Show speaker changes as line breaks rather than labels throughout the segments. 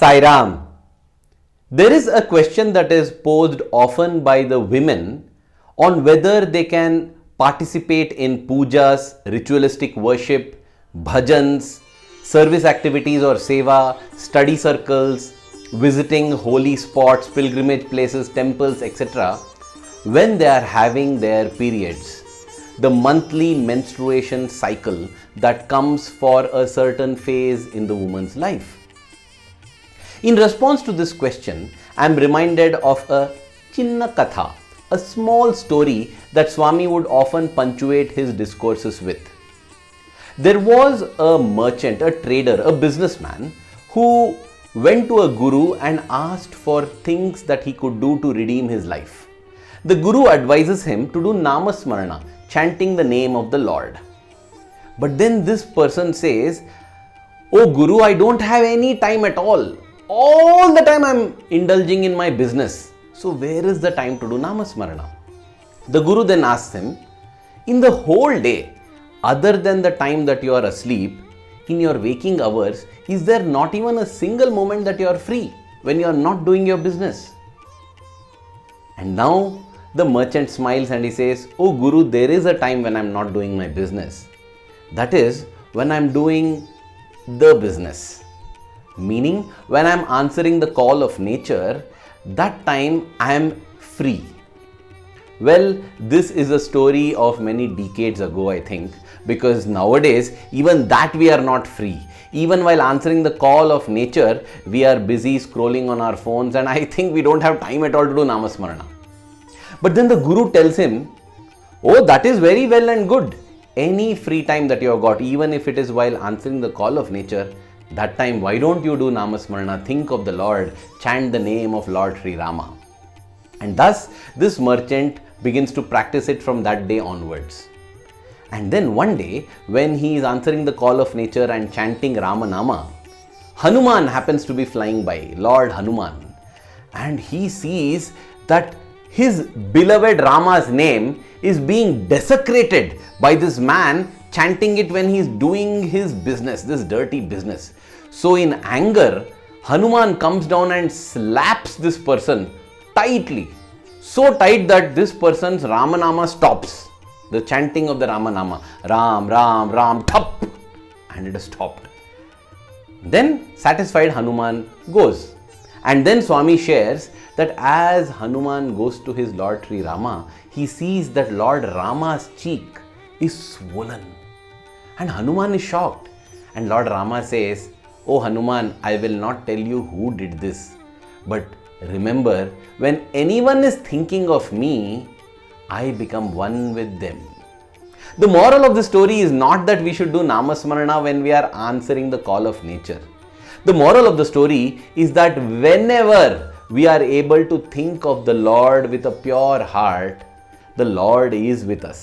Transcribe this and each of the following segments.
Sairam. There is a question that is posed often by the women on whether they can participate in pujas, ritualistic worship, bhajans, service activities or seva, study circles, visiting holy spots, pilgrimage places, temples, etc. when they are having their periods, the monthly menstruation cycle that comes for a certain phase in the woman's life. In response to this question, I am reminded of a Chinna Katha, a small story that Swami would often punctuate his discourses with. There was a merchant, a trader, a businessman who went to a guru and asked for things that he could do to redeem his life. The guru advises him to do namasmarana, chanting the name of the Lord. But then this person says, "Oh Guru, I don't have any time at all. All the time I'm indulging in my business. So where is the time to do namasmarana?" The Guru then asks him, in the whole day, other than the time that you are asleep, in your waking hours, is there not even a single moment that you are free when you are not doing your business? And now the merchant smiles and he says, "Oh Guru, there is a time when I'm not doing my business. That is when I'm doing the business." Meaning, when I am answering the call of nature, that time I am free. Well, this is a story of many decades ago, I think, because nowadays, even that we are not free. Even while answering the call of nature, we are busy scrolling on our phones, and I think we don't have time at all to do namasmarana. But then the Guru tells him, "Oh, that is very well and good. Any free time that you have got, even if it is while answering the call of nature, that time, why don't you do namasmarana, think of the Lord, chant the name of Lord Sri Rama." And thus, this merchant begins to practice it from that day onwards. And then one day, when he is answering the call of nature and chanting Ramanama, Hanuman happens to be flying by, Lord Hanuman. And he sees that his beloved Rama's name is being desecrated by this man chanting it when he is doing his business, this dirty business. So in anger, Hanuman comes down and slaps this person tightly. So tight that this person's Ramanama stops. The chanting of the Ramanama. Ram, Ram, Ram, thap. And it is stopped. Then satisfied, Hanuman goes. And then Swami shares that as Hanuman goes to his Lord Sri Rama, he sees that Lord Rama's cheek is swollen. And Hanuman is shocked. And Lord Rama says, "Oh Hanuman, I will not tell you who did this. But remember, when anyone is thinking of me, I become one with them." The moral of the story is not that we should do namasmarana when we are answering the call of nature. The moral of the story is that whenever we are able to think of the Lord with a pure heart, the Lord is with us.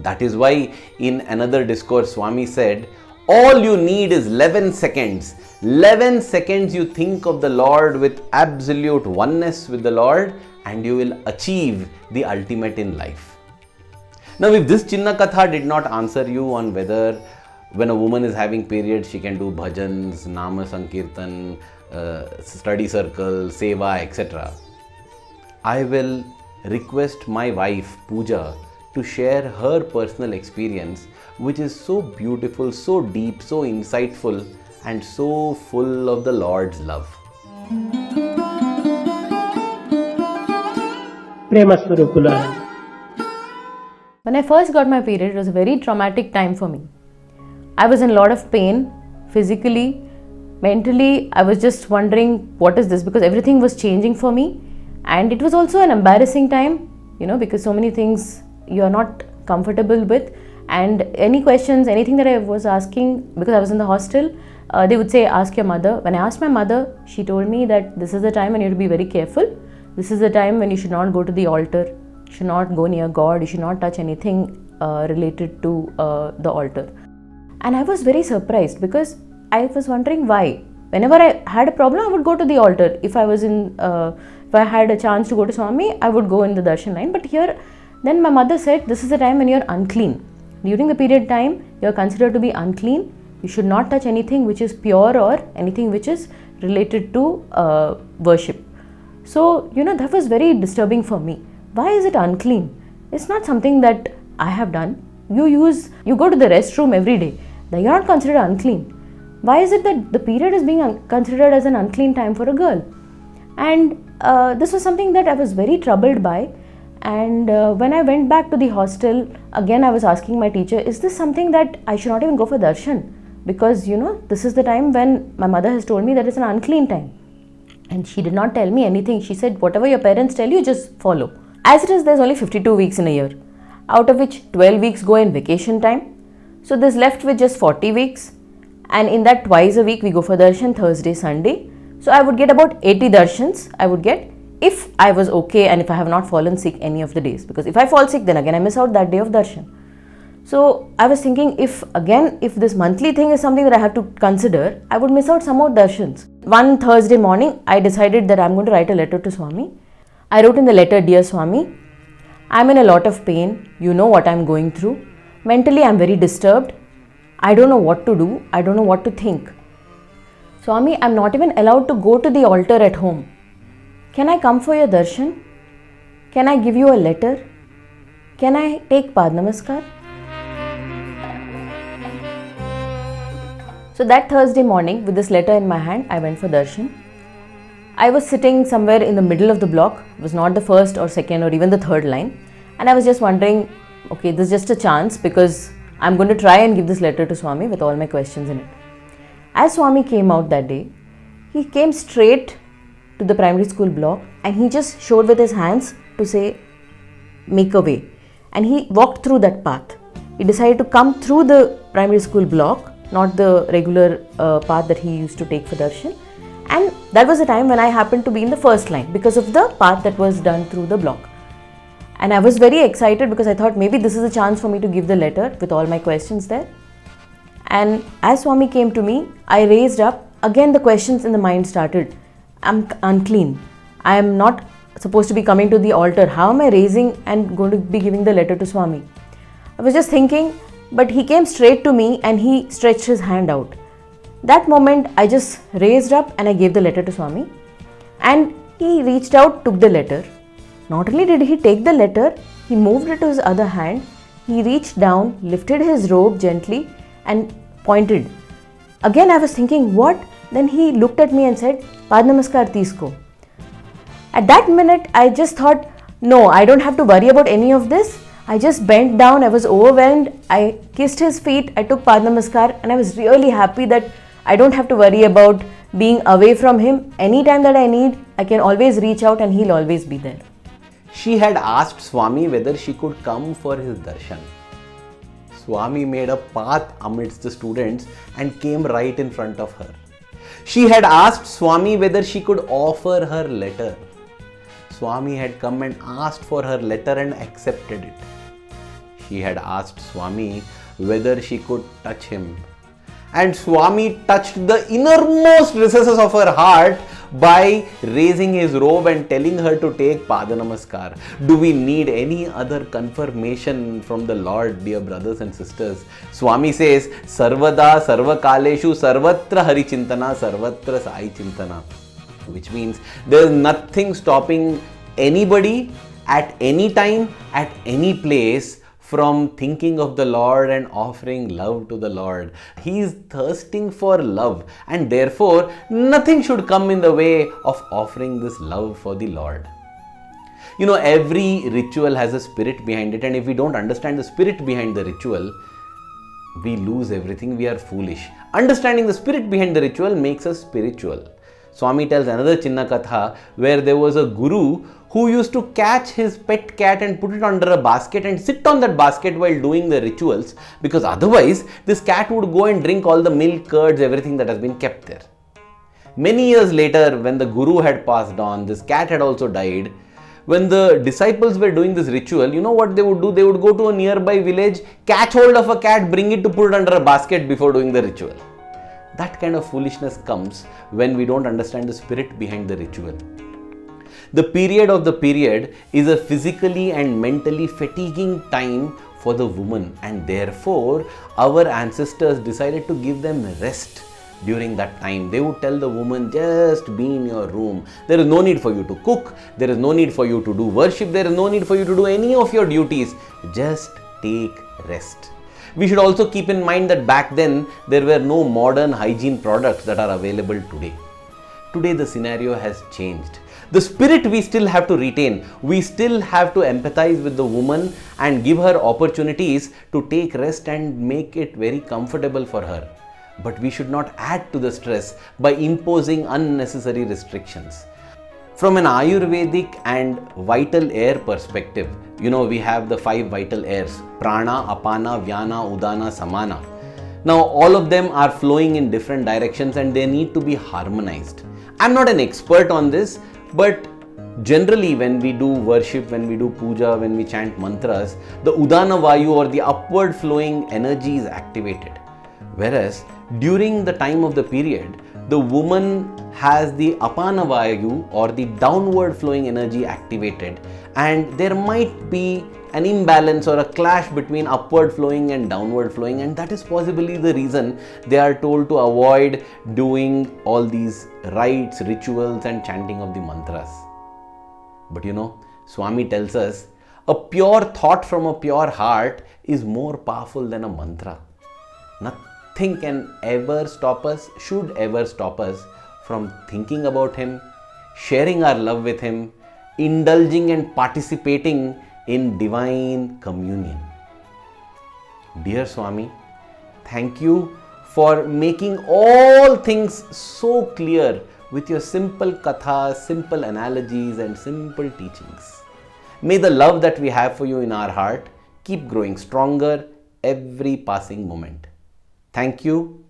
That is why in another discourse Swami said, all you need is 11 seconds. 11 seconds you think of the Lord with absolute oneness with the Lord, and you will achieve the ultimate in life. Now, if this Chinna Katha did not answer you on whether when a woman is having periods she can do bhajans, nama sankirtan, study circle, seva, etc., I will request my wife Pooja to share her personal experience, which is so beautiful, so deep, so insightful, and so full of the Lord's love.
When I first got my period, it was a very traumatic time for me. I was in a lot of pain, physically, mentally. I was just wondering, what is this? Because everything was changing for me. And it was also an embarrassing time, because so many things you are not comfortable with. And any questions, anything that I was asking, because I was in the hostel, they would say, ask your mother. When I asked my mother, she told me that this is the time when you have to be very careful. This is the time when you should not go to the altar. You should not go near God. You should not touch anything related to the altar. And I was very surprised because I was wondering why. Whenever I had a problem, I would go to the altar. If I had a chance to go to Swami, I would go in the darshan line. But here, then my mother said, this is the time when you are unclean. During the period time, you are considered to be unclean. You should not touch anything which is pure or anything which is related to worship. So, that was very disturbing for me. Why is it unclean? It's not something that I have done. You go to the restroom every day. Then you're not considered unclean. Why is it that the period is being considered as an unclean time for a girl? And this was something that I was very troubled by. And when I went back to the hostel, again I was asking my teacher, is this something that I should not even go for darshan? Because this is the time when my mother has told me that it's an unclean time. And she did not tell me anything. She said, whatever your parents tell you, just follow. As it is, there's only 52 weeks in a year, out of which 12 weeks go in vacation time. So there's left with just 40 weeks. And in that, twice a week we go for darshan, Thursday, Sunday. So I would get about 80 darshans I would get if I was okay and if I have not fallen sick any of the days. Because if I fall sick, then again I miss out that day of darshan. So I was thinking, if this monthly thing is something that I have to consider, I would miss out some more darshans. One Thursday morning, I decided that I'm going to write a letter to Swami. I wrote in the letter, Dear Swami, I'm in a lot of pain. You know what I'm going through. Mentally, I'm very disturbed. I don't know what to do. I don't know what to think. Swami, I'm not even allowed to go to the altar at home. Can I come for your darshan? Can I give you a letter? Can I take Pad Namaskar? So that Thursday morning, with this letter in my hand, I went for darshan. I was sitting somewhere in the middle of the block. It was not the first or second or even the third line. And I was just wondering, okay, this is just a chance because I'm going to try and give this letter to Swami with all my questions in it. As Swami came out that day, he came straight to the primary school block and he just showed with his hands to say, make a way. And he walked through that path. He decided to come through the primary school block, not the regular path that he used to take for darshan. And that was the time when I happened to be in the first line because of the path that was done through the block. And I was very excited because I thought maybe this is a chance for me to give the letter with all my questions there. And as Swami came to me, I raised up. Again, the questions in the mind started. I'm unclean. I am not supposed to be coming to the altar. How am I raising and going to be giving the letter to Swami? I was just thinking, but he came straight to me and he stretched his hand out. That moment, I just raised up and I gave the letter to Swami. And he reached out, took the letter. Not only did he take the letter, he moved it to his other hand. He reached down, lifted his robe gently and pointed. Again, I was thinking, what? Then he looked at me and said, Pad Namaskar Teesko. At that minute, I just thought, no, I don't have to worry about any of this. I just bent down, I was overwhelmed. I kissed his feet, I took Pad Namaskar and I was really happy that I don't have to worry about being away from him. Anytime that I need, I can always reach out and he'll always be there.
She had asked Swami whether she could come for his darshan. Swami made a path amidst the students and came right in front of her. She had asked Swami whether she could offer her letter. Swami had come and asked for her letter and accepted it. She had asked Swami whether she could touch him. And Swami touched the innermost recesses of her heart by raising his robe and telling her to take Pada Namaskar. Do we need any other confirmation from the Lord, dear brothers and sisters? Swami says, Sarvada, Sarvakaleshu, Sarvatra Hari Chintana, Sarvatra Sai Chintana. Which means there is nothing stopping anybody at any time, at any place from thinking of the Lord and offering love to the Lord. He is thirsting for love and therefore nothing should come in the way of offering this love for the Lord. You know, every ritual has a spirit behind it, and if we don't understand the spirit behind the ritual, we lose everything, we are foolish. Understanding the spirit behind the ritual makes us spiritual. Swami tells another Chinna Katha where there was a guru who used to catch his pet cat and put it under a basket and sit on that basket while doing the rituals, because otherwise this cat would go and drink all the milk, curds, everything that has been kept there. Many years later, when the guru had passed on, this cat had also died. When the disciples were doing this ritual, you know what they would do? They would go to a nearby village, catch hold of a cat, bring it to put it under a basket before doing the ritual. That kind of foolishness comes when we don't understand the spirit behind the ritual. The period of the period is a physically and mentally fatiguing time for the woman, and therefore our ancestors decided to give them rest during that time. They would tell the woman, just be in your room. There is no need for you to cook. There is no need for you to do worship. There is no need for you to do any of your duties. Just take rest. We should also keep in mind that back then there were no modern hygiene products that are available today. Today the scenario has changed. The spirit we still have to retain. We still have to empathize with the woman and give her opportunities to take rest and make it very comfortable for her. But we should not add to the stress by imposing unnecessary restrictions. From an Ayurvedic and vital air perspective, we have the 5 vital airs: prana, apana, vyana, udana, samana. Now all of them are flowing in different directions and they need to be harmonized. I'm not an expert on this, but generally when we do worship, when we do puja, when we chant mantras, the udana vayu or the upward flowing energy is activated. Whereas during the time of the period, the woman has the apana vayu or the downward flowing energy activated, and there might be an imbalance or a clash between upward flowing and downward flowing, and that is possibly the reason they are told to avoid doing all these rites, rituals and chanting of the mantras. But Swami tells us a pure thought from a pure heart is more powerful than a mantra. Nothing can ever stop us, should ever stop us from thinking about him, sharing our love with him, indulging and participating in divine communion. Dear Swami, thank you for making all things so clear with your simple kathas, simple analogies and simple teachings. May the love that we have for you in our heart keep growing stronger every passing moment. Thank you.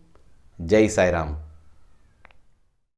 Jai Sai Ram.